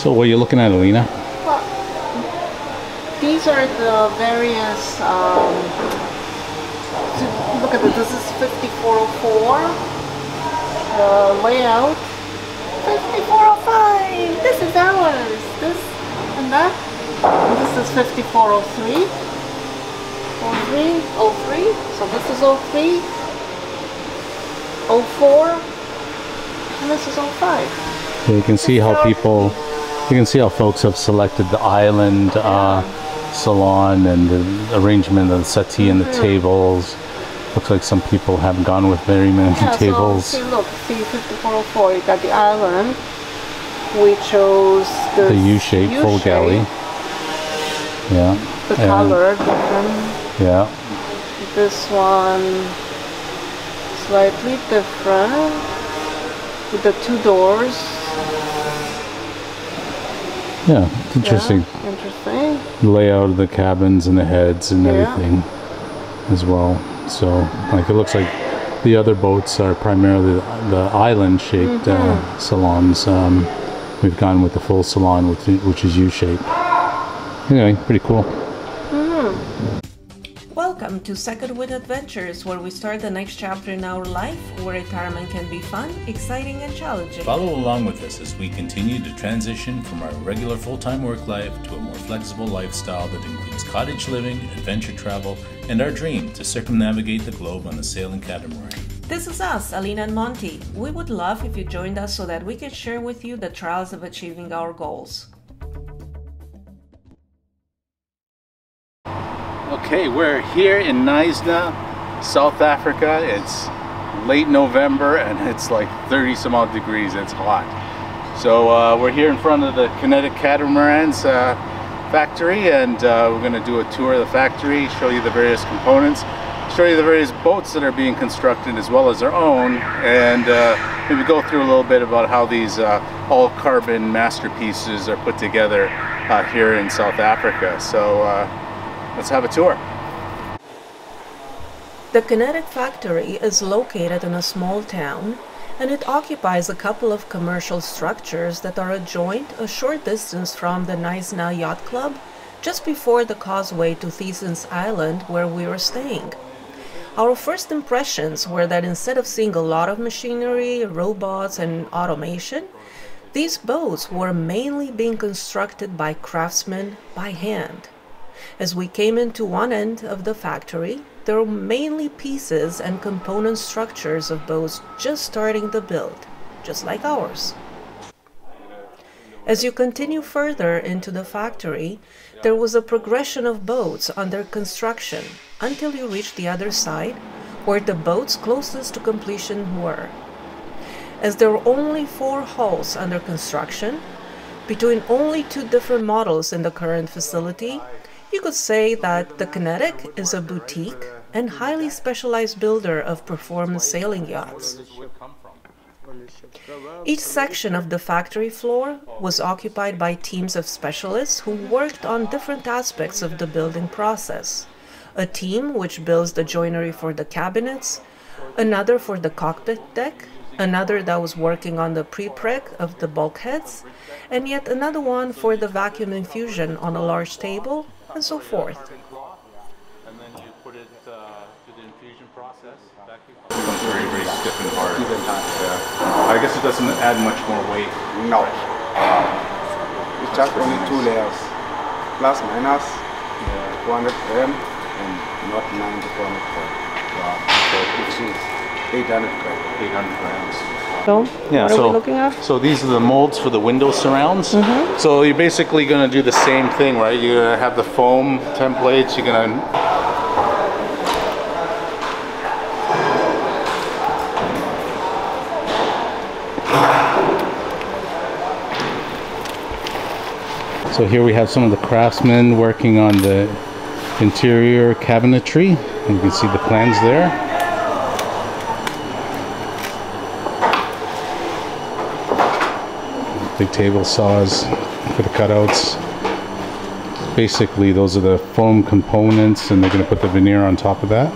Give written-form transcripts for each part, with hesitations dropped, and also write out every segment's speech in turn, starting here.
So what are you looking at, Alina? Well, these are the various, look at this is 5404, layout, 5405, this is ours, this and that, and this is 5403, 03, so this is 03, 04, and this is 05. Yeah, you can see how people, you can see how folks have selected the island salon and the arrangement of the settee and the tables. Looks like some people haven't gone with very many tables. So, see, look, see 5404, you got the island. We chose the U-shape, full galley. Yeah. The color different. Yeah. This one slightly different with the two doors. Yeah, it's interesting. Yeah, interesting. The layout of the cabins and the heads and everything as well. So, like, it looks like the other boats are primarily the island-shaped salons. We've gone with the full salon, which is U-shaped. Anyway, pretty cool. Welcome to Second Wind Adventures, where we start the next chapter in our life, where retirement can be fun, exciting, and challenging. Follow along with us as we continue to transition from our regular full-time work life to a more flexible lifestyle that includes cottage living, adventure travel, and our dream to circumnavigate the globe on a sailing catamaran. This is us, Alina and Monty. We would love if you joined us so that we can share with you the trials of achieving our goals. Okay, we're here in Knysna, South Africa. It's late November and it's like 30 some odd degrees. It's hot. So we're here in front of the Kinetic Catamarans factory, and we're going to do a tour of the factory, show you the various components, show you the various boats that are being constructed as well as our own, and maybe go through a little bit about how these all carbon masterpieces are put together here in South Africa. So let's have a tour. The Kinetic Factory is located in a small town, and it occupies a couple of commercial structures that are adjoined a short distance from the Knysna Yacht Club, just before the causeway to Thiesen's Island where we were staying. Our first impressions were that instead of seeing a lot of machinery, robots, and automation, these boats were mainly being constructed by craftsmen by hand. As we came into one end of the factory, there were mainly pieces and component structures of boats just starting the build, just like ours. As you continue further into the factory, there was a progression of boats under construction until you reached the other side, where the boats closest to completion were. As there were only 4 hulls under construction, between only 2 different models in the current facility, you could say that the Kinetic is a boutique and highly specialized builder of performance sailing yachts. Each section of the factory floor was occupied by teams of specialists who worked on different aspects of the building process. A team which builds the joinery for the cabinets, another for the cockpit deck, another that was working on the pre-preg of the bulkheads, and yet another one for the vacuum infusion on a large table, and so forth. And then you put it through the infusion process. It becomes very, very stiff and hard. Yeah. I guess it doesn't add much more weight. No. It's just only 2 layers. Plus minus 400 gram and not 90 400 gram. Which is 800 gram. 800 grams. So, yeah, what are we looking at? So these are the molds for the window surrounds. So you're basically going to do the same thing, right? You're going to have the foam templates. You're going to... So here we have some of the craftsmen working on the interior cabinetry. You can see the plans there. Big table saws for the cutouts. Basically, those are the foam components, and they're going to put the veneer on top of that.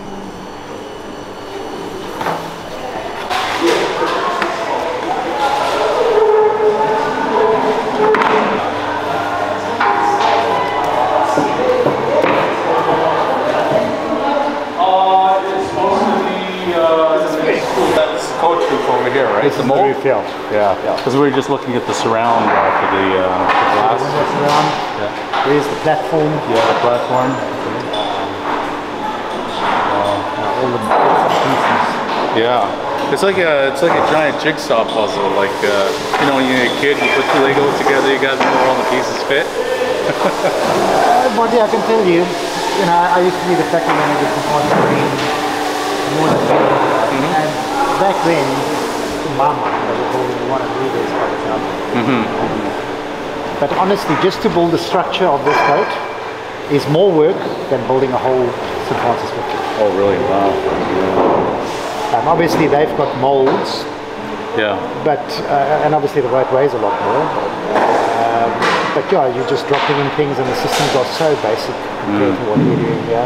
feel. Yeah, because we were just looking at the surround for the glass. Surround. Yeah. There's the platform. Yeah, the platform. All the pieces. Yeah, it's like a giant jigsaw puzzle. Like you know, when you're a kid, you put the Legos together, you got to know all the pieces fit. But yeah, I can tell you, you know, I used to be the factory manager for Catamaran more than 10 years, and back then, in my mind, they were building one of the biggest boats out there. But honestly, just to build the structure of this boat is more work than building a whole St. Francis factory. Oh, really? Wow. Obviously, they've got molds. Yeah. But and obviously the boat weighs a lot more. But yeah, you're just dropping in things, and the systems are so basic compared to what we're doing here.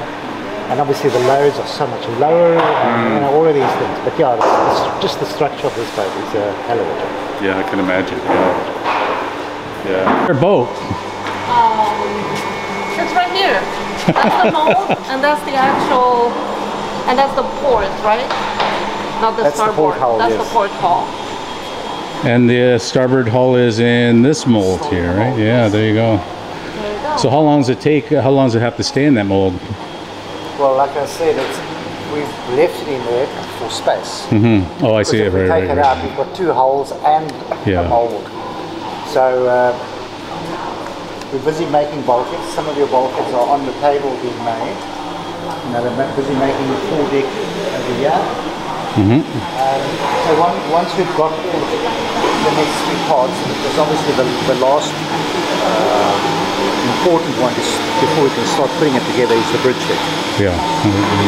And obviously the loads are so much lower, and you know, all of these things. But yeah, just the structure of this boat is a hell of a job. Yeah, I can imagine. Yeah. Your boat. It's right here. That's the mold, and that's the actual, and that's the port, right? Not the That's starboard. the port hull, That's yes. the port hull. And the starboard hull is in this mold here, right? Yeah, there you go. There you go. So how long does it take? How long does it have to stay in that mold? Well, like I said, we've left it in there for space. Oh, I see it. If we Right, take right, it right. out, we've got 2 holes and Yeah. a mold. So we're busy making bulkheads. Some of your bulkheads are on the table being made. You know, they're busy making the 4 deck over here. So once we've got all the necessary parts, because obviously the last important one is, before we can start putting it together, is the bridge deck. Yeah.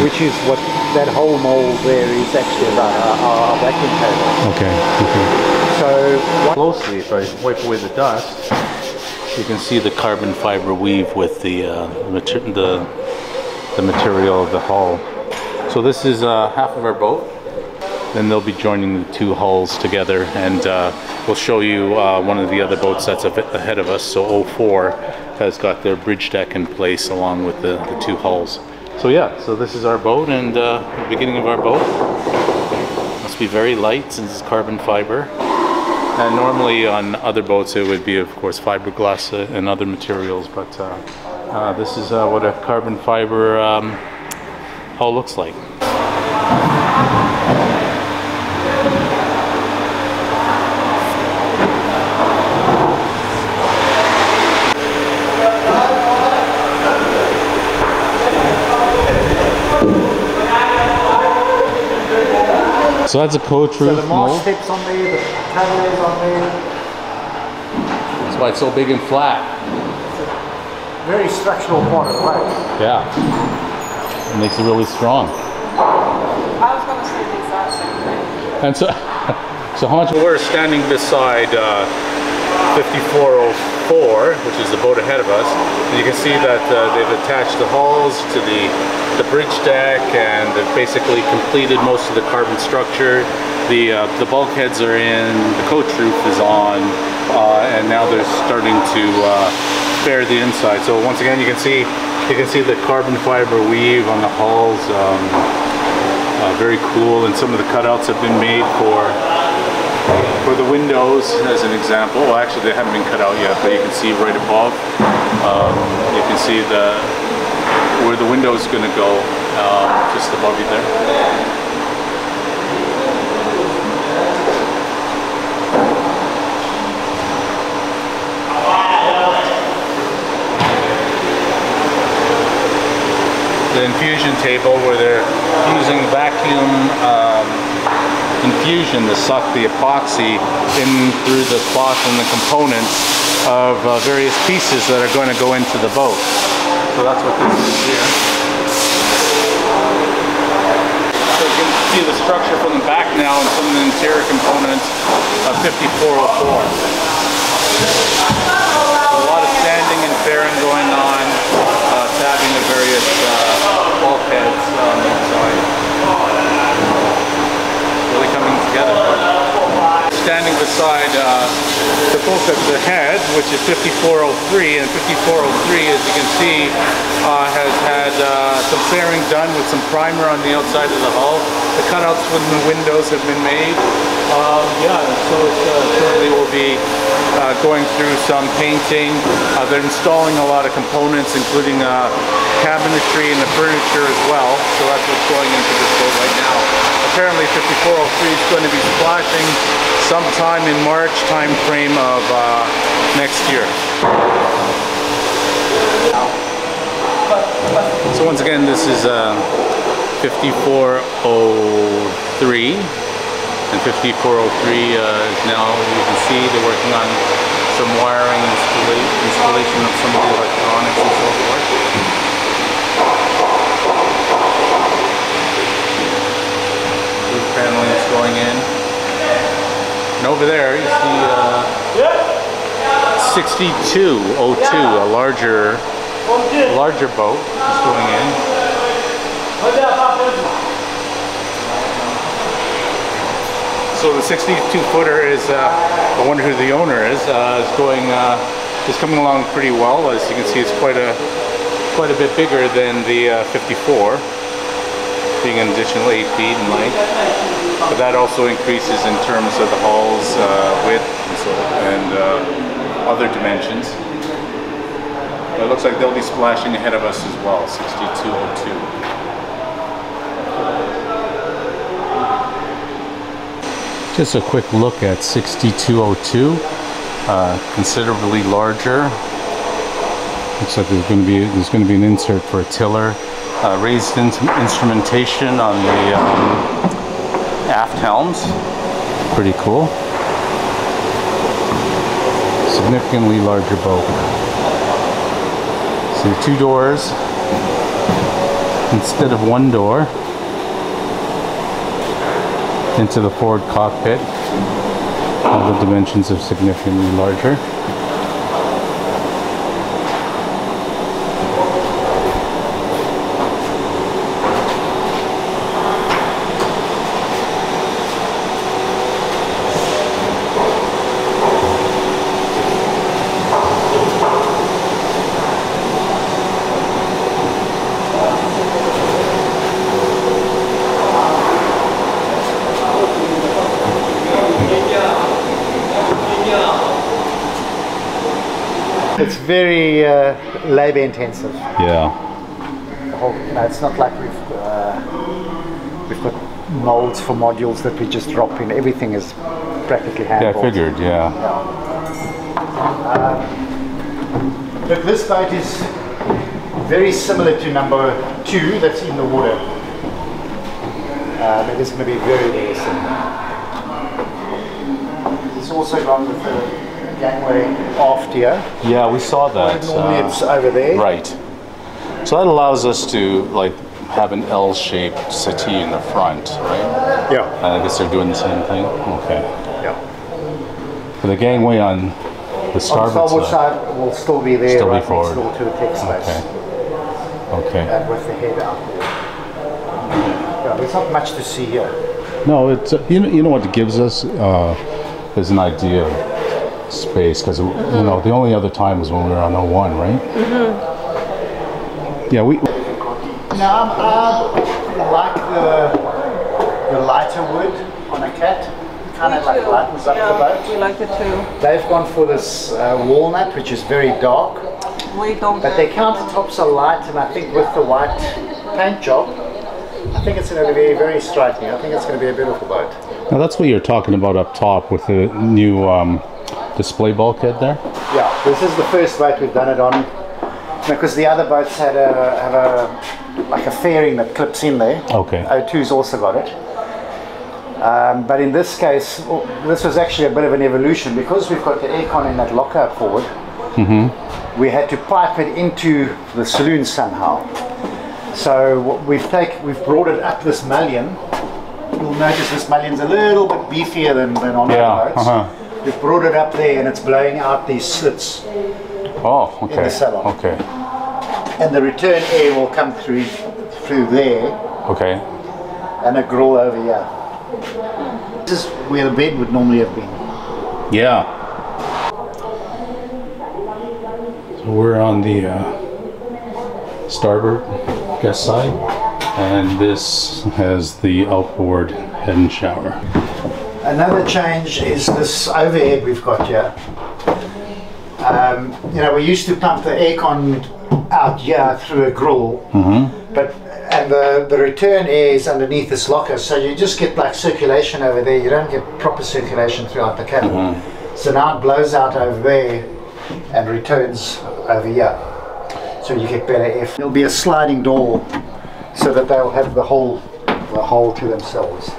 Which is what that whole mold there is actually about, our vacuum table. Okay. So Closely, if I wipe away the dust, you can see the carbon fiber weave with the material of the hull. So this is half of our boat. Then they'll be joining the 2 hulls together, and we'll show you one of the other boats that's ahead of us. So 04 has got their bridge deck in place along with the 2 hulls. So yeah, so this is our boat, and the beginning of our boat. Must be very light since it's carbon fiber. And normally on other boats it would be, of course, fiberglass and other materials, but this is what a carbon fiber hull looks like. So that's a coach roof. So the mast mold. steps on there, the tail is on there. That's why it's so big and flat. Very structural part of the boat. Yeah. It makes it really strong. I was going to say the exact same thing. And so how much? We're standing beside 5404, which is the boat ahead of us. And you can see that they've attached the hulls to the bridge deck, and they've basically completed most of the carbon structure. The bulkheads are in, the coach roof is on, and now they're starting to spare the inside. So once again, you can see the carbon fiber weave on the hulls. Very cool, and some of the cutouts have been made for the windows, as an example. Well, actually they haven't been cut out yet, but you can see right above, you can see where the window is going to go, just above you there. The infusion table, where they're using vacuum infusion to suck the epoxy in through the cloth and the components of various pieces that are going to go into the boat. So that's what this is here. So you can see the structure from the back now and some of the interior components of 5404. A lot of sanding and fairing going on, tabbing the various bulkheads on the inside. Really coming together. Standing beside the both at the head, which is 5403, and 5403, as you can see, has had some fairing done with some primer on the outside of the hull. The cutouts from the windows have been made. Yeah, so it currently will be going through some painting. They're installing a lot of components, including cabinetry and the furniture as well. So that's what's going into this boat right now. Apparently 5403 is going to be splashing sometime in March time frame of next year. So once again, this is 5403, and 5403 is now, you can see they're working on some wiring installation of some of the electronics and so forth. Roof paneling is going in. And over there you see 6202, a larger boat is going in. So the 62-footer is, I wonder who the owner is coming along pretty well. As you can see, it's quite a bit bigger than the 54, being an additional 8 feet in length. But that also increases in terms of the hull's width and other dimensions. But it looks like they'll be splashing ahead of us as well, 6202. Just a quick look at 6202, considerably larger. Looks like there's going to be an insert for a tiller, raised instrumentation on the aft helms. Pretty cool. Significantly larger boat. See, 2 doors instead of 1 door. Into the forward cockpit. All the dimensions are significantly larger. It's very labor intensive. Yeah. It's not like we've got molds for modules that we just drop in. Everything is practically hand Yeah, I built. figured, yeah. But this boat is very similar to number 2 that's in the water. It is going to be very, very similar. It's also gone with the gangway aft here. Yeah, we saw that. Normally it's over there. Right. So that allows us to like have an L-shaped settee in the front, right? Yeah. I guess they're doing the same thing. Okay. Yeah. For the gangway on the starboard side will still be there, still right be forward. next door to the tech space. Okay. And with the head out there. Yeah, there's not much to see here. No, it's you know what it gives us is an idea of space, because you know the only other time was when we were on 01, right? Yeah, we. Now I like the lighter wood on a cat. Kind of like lightens up the boat. We like it too. They've gone for this walnut, which is very dark. We don't. But their countertops are light, and I think with the white paint job, I think it's going to be very striking. I think it's going to be a beautiful boat. Now that's what you're talking about up top with the new display bulkhead there. Yeah, this is the first boat we've done it on, because the other boats have a fairing that clips in there. Okay. O2's also got it. But in this case, this was actually a bit of an evolution, because we've got the aircon in that locker forward. We had to pipe it into the saloon somehow. So what we've brought it up this mullion. You'll notice this mullion's a little bit beefier than on other boats. We've brought it up there, and it's blowing out these slits in the salon. Okay. And the return air will come through there. Okay. And a grill over here. This is where the bed would normally have been. Yeah. So we're on the starboard guest side, and this has the outboard head and shower. Another change is this overhead we've got here. You know, we used to pump the aircon out here through a grill, but the return air is underneath this locker, so you just get like circulation over there. You don't get proper circulation throughout the cabin. So now it blows out over there and returns over here, so you get better air. There'll be a sliding door so that they'll have the whole to themselves.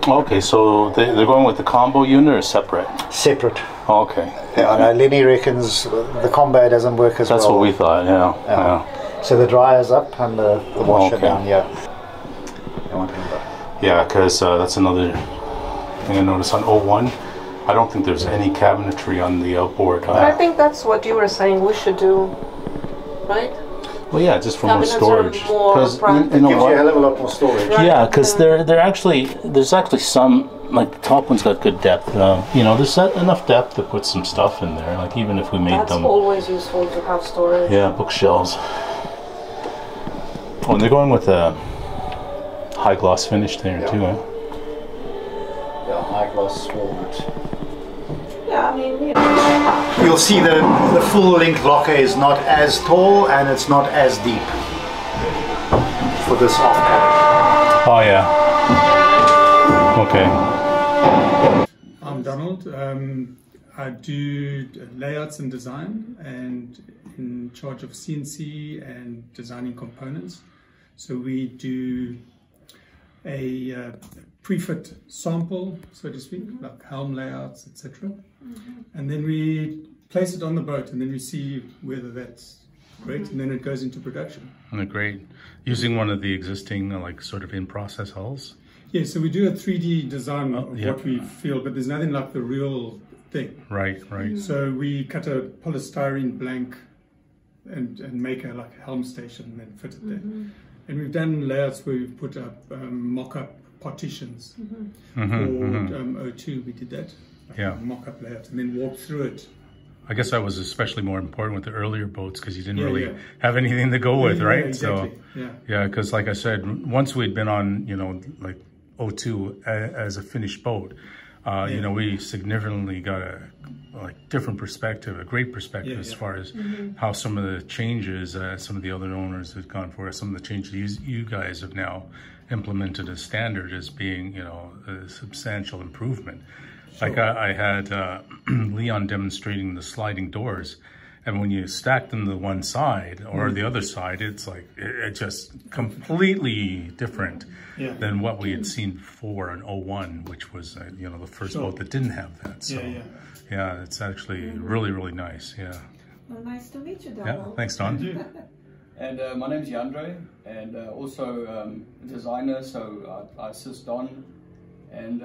Okay, so they're going with the combo unit or separate? Separate. Okay. Yeah, I know Lenny reckons the combo doesn't work as well. That's what we thought, yeah. So the dryer's up and the washer down here. Yeah, because that's another thing I noticed on 01. I don't think there's any cabinetry on the outboard. I think that's what you were saying we should do, right? Well, yeah, just for more Cabinets are storage. more Because practical. It gives you a hell of a lot more storage. Right. yeah, because there's actually some, like the top one's got good depth. You know, there's enough depth to put some stuff in there. Like even if we made That's them. always useful to have storage. Yeah, bookshelves. Oh, and they're going with a high gloss finish there too, eh? Yeah, high gloss walnut. Yeah, I mean, you know. You'll see the full length locker is not as tall and it's not as deep for this off cabin. Oh yeah. Okay. I'm Donald. I do layouts and design, and in charge of CNC and designing components. So we do a pre-fit sample, so to speak, like helm layouts, etc. And then we place it on the boat, and then we see whether that's great, and then it goes into production. Great. Using one of the existing like sort of in-process hulls. Yeah, so we do a 3D design of what we feel, but there's nothing like the real thing. Right. So we cut a polystyrene blank and make a like helm station and then fit it there. And we've done layouts where we've put up mock-up partitions. For O2 we did that. Like mock-up layout, and then walked through it. I guess that was especially more important with the earlier boats because you didn't really have anything to go with, right? Exactly. So because like I said, once we'd been on, you know, like O2 as a finished boat, you know, we significantly got a different perspective, a great perspective as far as how some of the changes some of the other owners had gone for, some of the changes you guys have now implemented as standard as being, you know, a substantial improvement. Like I had Leon demonstrating the sliding doors, and when you stack them to one side or the other side, it's like it's just completely different than what we had seen before in 01, which was you know, the first boat that didn't have that. So yeah, it's actually really, really nice. Yeah. Well, nice to meet you, Donald. Yeah, thanks, Don. And my name's Yandre, and also a designer, so I assist Don. And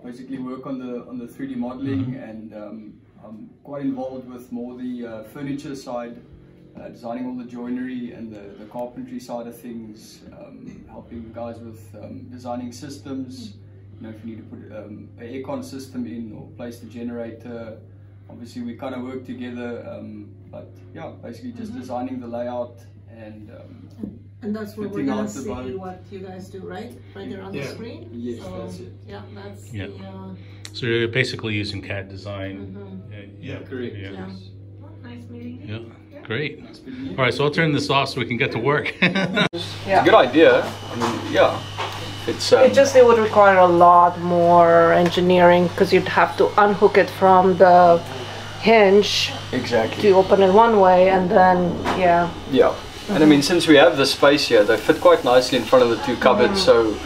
basically work on the 3D modeling, and I'm quite involved with more the furniture side, designing all the joinery and the carpentry side of things, helping guys with designing systems. You know, if you need to put an aircon system in or place the generator, obviously we kind of work together. But yeah, basically just designing the layout and that's what we're gonna see what you guys do, right? Right there on the screen. Yes, so, that's it. Yeah, that's So you're basically using CAD design. Correct. Well, nice meeting you. Yeah, great. All right, so I'll turn this off so we can get to work. It's a good idea. I mean, it's it would require a lot more engineering because you'd have to unhook it from the hinge to open it one way, and then and I mean, since we have the space here, they fit quite nicely in front of the two cupboards, so,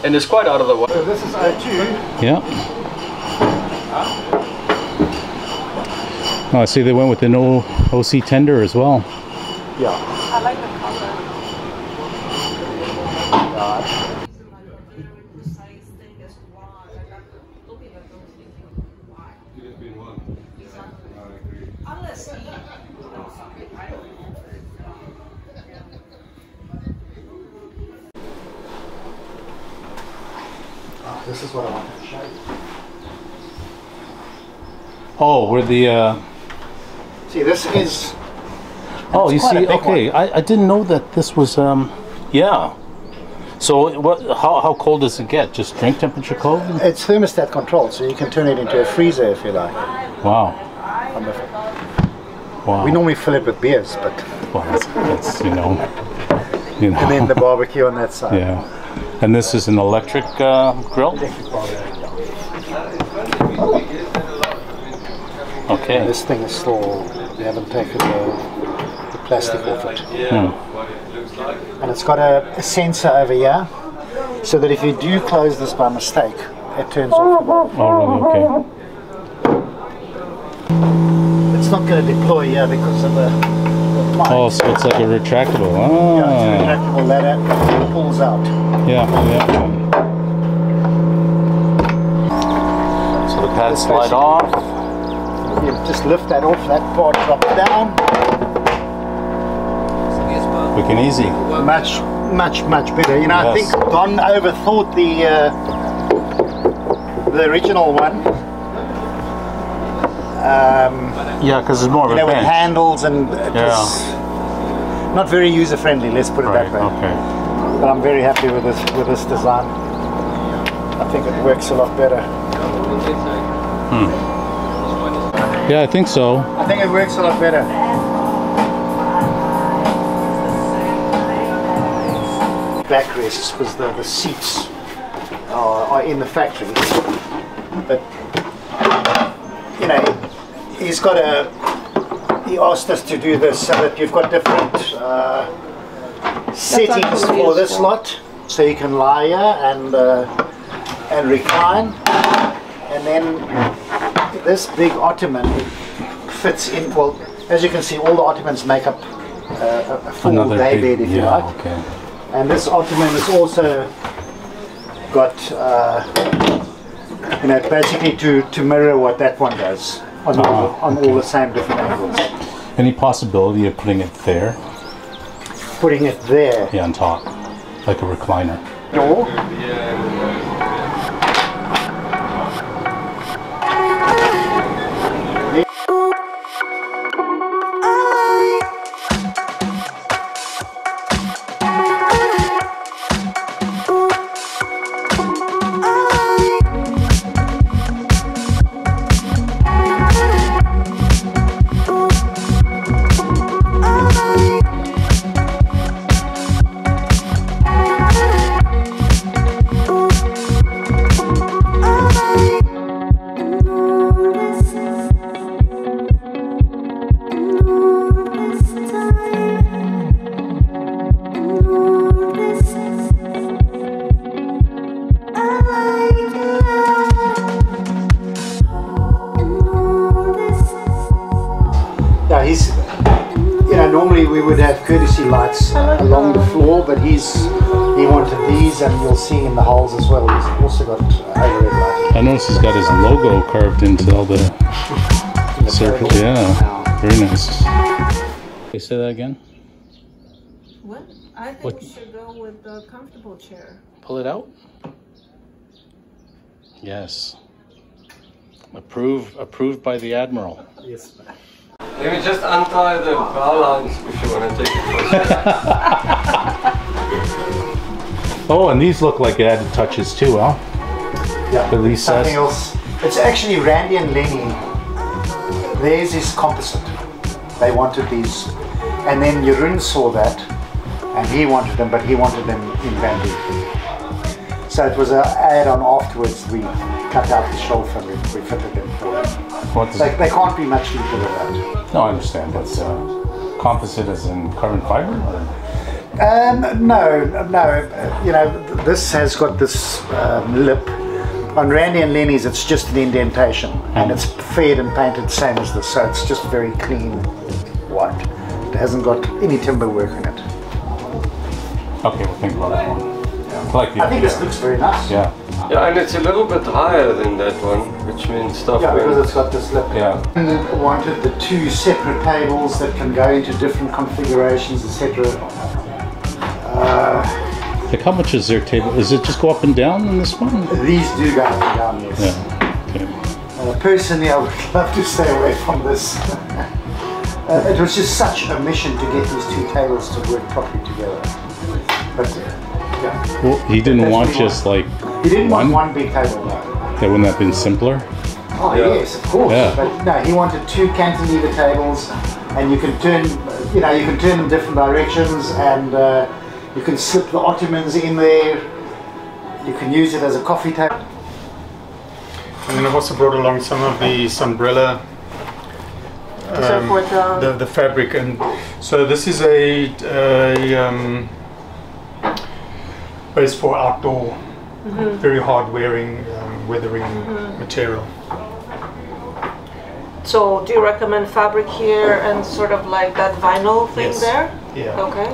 and it's quite out of the way. So this is O2. Yeah. Oh, I see they went with an OC tender as well. Yeah. I like the color. This is what I wanted to show you. Oh, where the See, this is... Oh, you see, okay, one. I didn't know that this was, yeah. So what? How cold does it get? Just drink temperature cold? It's thermostat controlled, so you can turn it into a freezer if you like. Wow. Wonderful. Wow. We normally fill it with beers, but... Well, that's you know. And then the barbecue on that side. Yeah. And this is an electric grill? Electric barbecue. Okay. This thing is still... We haven't taken the plastic off it. And it's got a sensor over here, so that if you do close this by mistake, it turns off. Oh, really? Okay. It's not going to deploy here because of the pipe. Oh, so it's like a retractable. Yeah, it's a Ah. retractable ladder. It pulls out. Yeah, yeah. So the pads slide off. You just lift that off, that part drops down. Quick and easy. Much better. You know, Yes. I think Don overthought the original one. Yeah, because it's more of You a know, with bench. handles and it was not very user friendly. Let's put it Right, that way. okay. But I'm very happy with this design. I think it works a lot better. Yeah, I think so. I think it works a lot better. Backrests, because the seats are in the factory. But you know, he asked us to do this so that you've got different settings for this lot, so you can lie here and recline, and then this big ottoman fits in. Well, as you can see, all the ottomans make up a full day bed, if you like. Okay. And this ottoman is also got, you know, basically to mirror what that one does on all the same different angles. Any possibility of putting it there? Putting it there. Yeah, on top, like a recliner. Door. Yeah, he's, you know, normally we would have courtesy lights along the floor, but he wanted these, and you'll see in the holes as well. He's also got overhead lighting. I noticed he's got his logo carved into all the circle. Yeah, very nice. Can you say that again? What? I think we should go with the comfortable chair. Pull it out. Yes. Approved by the Admiral. Yes. Let me just untie the bar lines if you want to take it first. Oh, and these look like added touches too, huh? Yeah. At least something else. It's actually Randy and Lenny. Theirs is composite. They wanted these, and then Jeroen saw that, and he wanted them, but he wanted them in bamboo. So it was an add-on afterwards. We cut out the shelf and we fitted them for them. They can't be much deeper than that. No, I understand. That's composite as in carbon fiber? No. You know, this has got this lip. On Randy and Lenny's, it's just an indentation, and it's fed and painted same as this, so it's just very clean white. It hasn't got any timber work in it. Okay, we'll think about that one. I think this looks very nice. Yeah. Yeah, and it's a little bit higher than that one, which means stuff. Yeah, because it's got this lip. Yeah. And wanted the two separate tables that can go into different configurations, etc. Like, how much is their table? Does it just go up and down in this one? These do go up and down, yes. Yeah. Okay. Personally, I would love to stay away from this. It was just such a mission to get these two tables to work properly together. But yeah. Well, he didn't want just like he didn't want one big table. No. That wouldn't have been simpler. Oh yes, of course. Yeah. But no, he wanted two cantilever tables, and you can turn, you know, you can turn in different directions, and you can slip the ottomans in there. You can use it as a coffee table. And then I've also brought along some of the umbrella. The fabric, and so this is a base for outdoor, very hard wearing, weathering material. So do you recommend fabric here and sort of like that vinyl thing there? Yeah. Okay.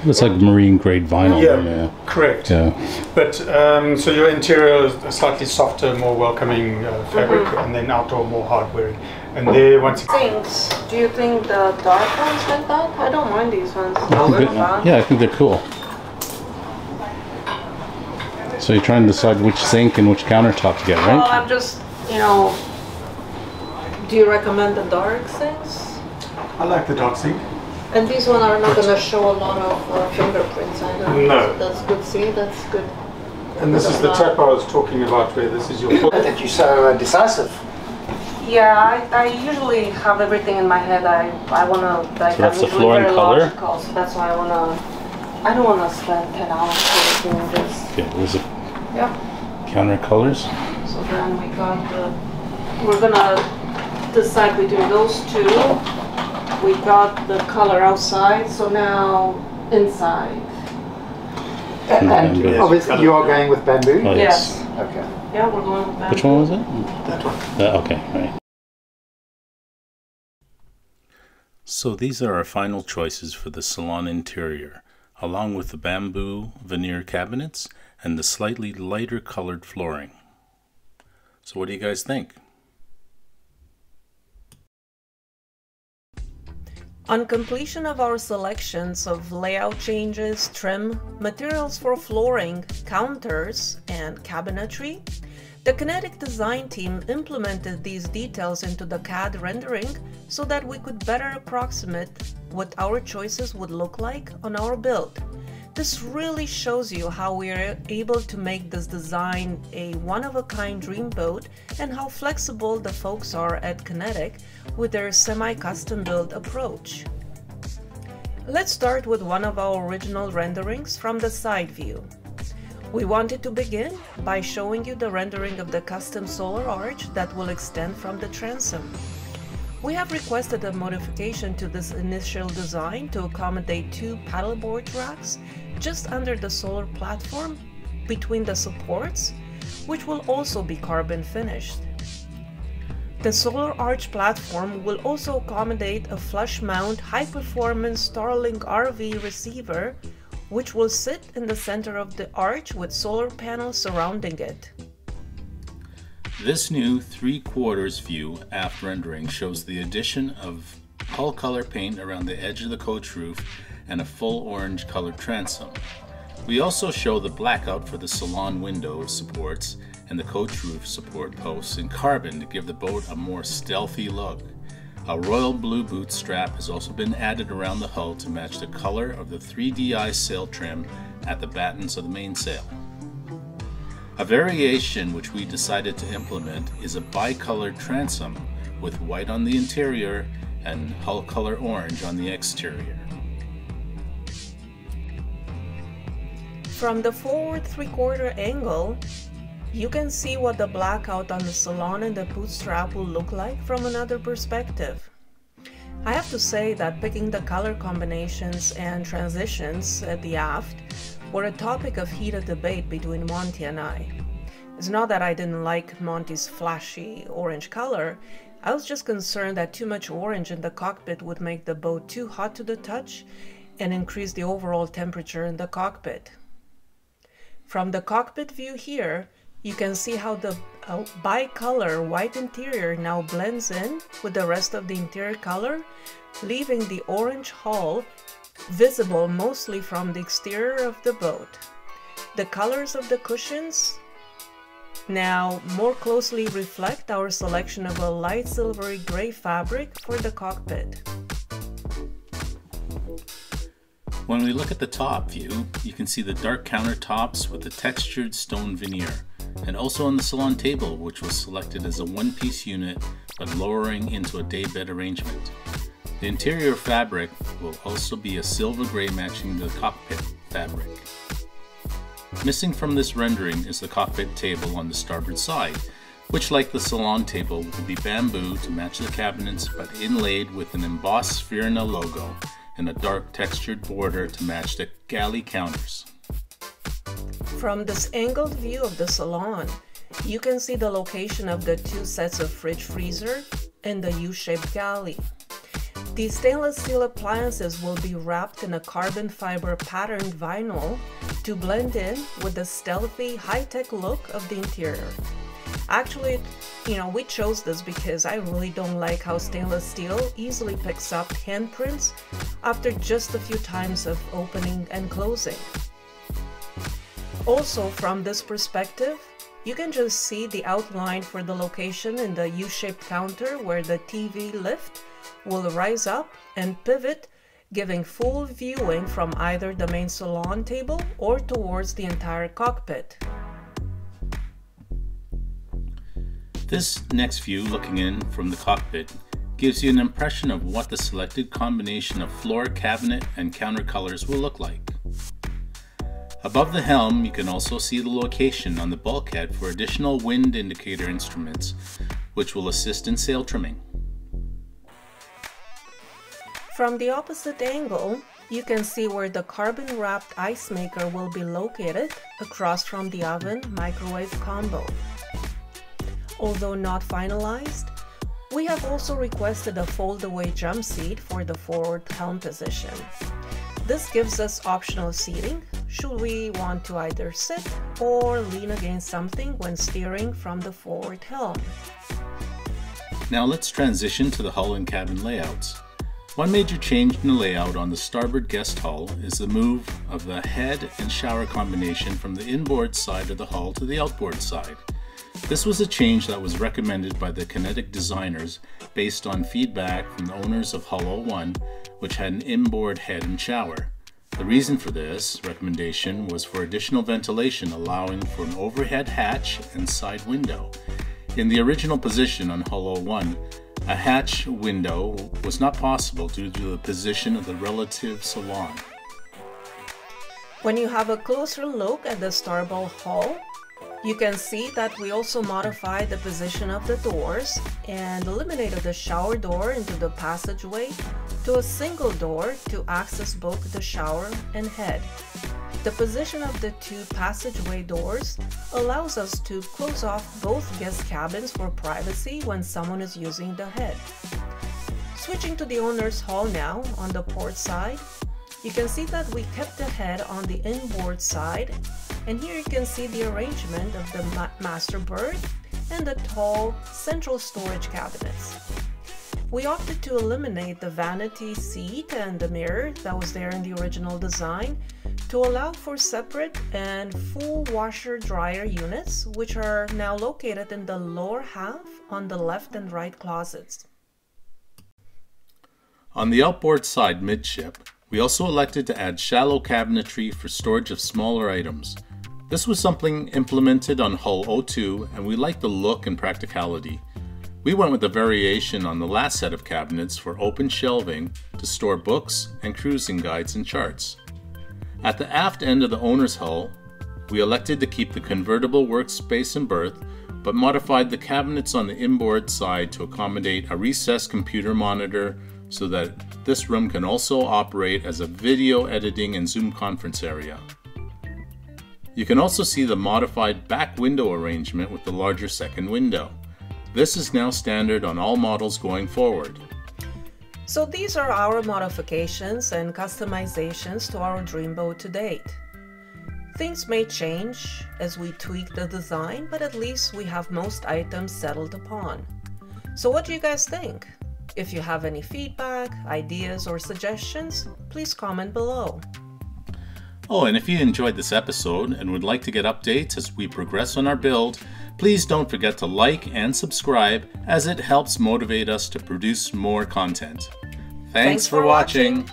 That's like marine grade vinyl. Yeah, correct. Yeah. But so your interior is a slightly softer, more welcoming fabric, and then outdoor more hard wearing. And there once things. Do you think the dark ones like that? I don't mind these ones. Yeah, I think they're cool. So you're trying to decide which sink and which countertop to get, right? Well, I'm just, you know, do you recommend the dark sinks? I like the dark sink. And these ones are not going to show a lot of fingerprints either. No. That's good. See, that's good. And this is the tap I was talking about, where this is your. That you're so decisive. Yeah, I usually have everything in my head. I want to, like, so that's I'm the floor and color? logical, so that's why I don't want to spend 10 hours doing this. Okay, there's a Yeah. colors. So then we got we're going to decide between those two. We got the color outside, so now inside. And obviously you are going with bamboo? Oh, yes. Okay. Yeah, we're going with bamboo. Which one was it? That one. Okay, right. So these are our final choices for the salon interior, along with the bamboo veneer cabinets and the slightly lighter colored flooring. So what do you guys think? On completion of our selections of layout changes, trim, materials for flooring, counters, and cabinetry, the Kinetic design team implemented these details into the CAD rendering so that we could better approximate what our choices would look like on our build. This really shows you how we are able to make this design a one-of-a-kind dreamboat and how flexible the folks are at Kinetic with their semi-custom build approach. Let's start with one of our original renderings from the side view. We wanted to begin by showing you the rendering of the custom solar arch that will extend from the transom. We have requested a modification to this initial design to accommodate two paddleboard racks just under the solar platform between the supports, which will also be carbon finished. The solar arch platform will also accommodate a flush mount high-performance Starlink RV receiver, which will sit in the center of the arch with solar panels surrounding it. This new 3/4 view aft rendering shows the addition of hull color paint around the edge of the coach roof and a full orange colored transom. We also show the blackout for the salon window supports and the coach roof support posts in carbon to give the boat a more stealthy look. A royal blue boot strap has also been added around the hull to match the color of the 3DI sail trim at the battens of the mainsail. A variation which we decided to implement is a bicolored transom with white on the interior and hull color orange on the exterior. From the forward 3/4 angle, you can see what the blackout on the salon and the boot strap will look like from another perspective. I have to say that picking the color combinations and transitions at the aft were a topic of heated debate between Monty and I. It's not that I didn't like Monty's flashy orange color, I was just concerned that too much orange in the cockpit would make the boat too hot to the touch and increase the overall temperature in the cockpit. From the cockpit view here, you can see how the bicolor white interior now blends in with the rest of the interior color, leaving the orange hull visible mostly from the exterior of the boat. The colors of the cushions now more closely reflect our selection of a light silvery gray fabric for the cockpit. When we look at the top view, you can see the dark countertops with the textured stone veneer, and also on the salon table, which was selected as a one-piece unit but lowering into a daybed arrangement. The interior fabric will also be a silver gray matching the cockpit fabric. Missing from this rendering is the cockpit table on the starboard side, which, like the salon table, will be bamboo to match the cabinets but inlaid with an embossed Sphyrna logo and a dark textured border to match the galley counters. From this angled view of the salon, you can see the location of the two sets of fridge freezer and the U-shaped galley. These stainless steel appliances will be wrapped in a carbon fiber patterned vinyl to blend in with the stealthy high-tech look of the interior. Actually, we chose this because I really don't like how stainless steel easily picks up handprints after just a few times of opening and closing. Also, from this perspective, you can just see the outline for the location in the U-shaped counter where the TV lift will rise up and pivot, giving full viewing from either the main salon table or towards the entire cockpit. This next view, looking in from the cockpit, gives you an impression of what the selected combination of floor, cabinet, and counter colors will look like. Above the helm, you can also see the location on the bulkhead for additional wind indicator instruments, which will assist in sail trimming. From the opposite angle, you can see where the carbon-wrapped ice maker will be located across from the oven-microwave combo. Although not finalized, we have also requested a fold-away jump seat for the forward helm position. This gives us optional seating should we want to either sit or lean against something when steering from the forward helm. Now let's transition to the hull and cabin layouts. One major change in the layout on the starboard guest hull is the move of the head and shower combination from the inboard side of the hull to the outboard side. This was a change that was recommended by the Kinetic designers based on feedback from the owners of Hull 01, which had an inboard head and shower. The reason for this recommendation was for additional ventilation, allowing for an overhead hatch and side window. In the original position on Hull 01, a hatch window was not possible due to the position of the relative salon. When you have a closer look at the starboard hull, you can see that we also modified the position of the doors and eliminated the shower door into the passageway to a single door to access both the shower and head. The position of the two passageway doors allows us to close off both guest cabins for privacy when someone is using the head. Switching to the owner's hall now on the port side, you can see that we kept the head on the inboard side, and here you can see the arrangement of the master berth and the tall central storage cabinets. We opted to eliminate the vanity seat and the mirror that was there in the original design to allow for separate and full washer-dryer units, which are now located in the lower half on the left and right closets. On the outboard side midship, we also elected to add shallow cabinetry for storage of smaller items. This was something implemented on Hull 02, and we liked the look and practicality. We went with a variation on the last set of cabinets for open shelving to store books and cruising guides and charts. At the aft end of the owner's hull, we elected to keep the convertible workspace and berth, but modified the cabinets on the inboard side to accommodate a recessed computer monitor so that this room can also operate as a video editing and Zoom conference area. You can also see the modified back window arrangement with the larger second window. This is now standard on all models going forward. So these are our modifications and customizations to our dreamboat to date. Things may change as we tweak the design, but at least we have most items settled upon. So what do you guys think? If you have any feedback, ideas, or suggestions, please comment below. Oh, and if you enjoyed this episode and would like to get updates as we progress on our build, please don't forget to like and subscribe, as it helps motivate us to produce more content. Thanks for watching.